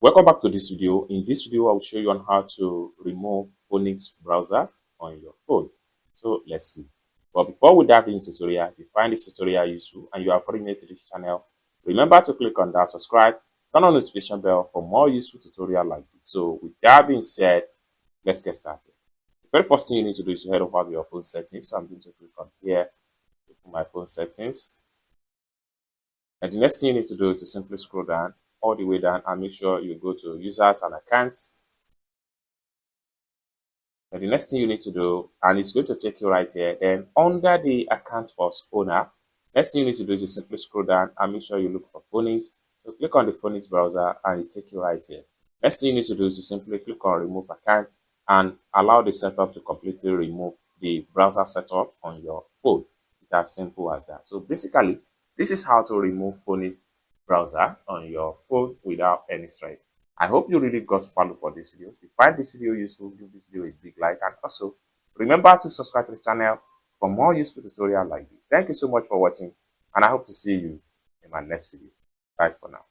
Welcome back to this video. In this video, I will show you on how to remove Phoenix browser on your phone. So let's see. But before we dive into the tutorial, if you find this tutorial useful and you are already new to this channel, remember to click on that subscribe, turn on the notification bell for more useful tutorial like this. So with that being said, let's get started. The very first thing you need to do is to head over to your phone settings. So I'm going to click on here, my phone settings. And the next thing you need to do is to simply scroll down all the way down and make sure you go to users and accounts. And the next thing you need to do, and it's going to take you right here, then under the account for owner, next thing you need to do is to simply scroll down and make sure you look for Phoenix. So click on the Phoenix browser and it take you right here. Next thing you need to do is to simply click on remove account and allow the setup to completely remove the browser setup on your phone. It's as simple as that. So basically, this is how to remove Phoenix browser on your phone without any stress. I hope you really got value for this video. If you find this video useful, give this video a big like, and also remember to subscribe to the channel for more useful tutorials like this. Thank you so much for watching, and I hope to see you in my next video. Bye for now.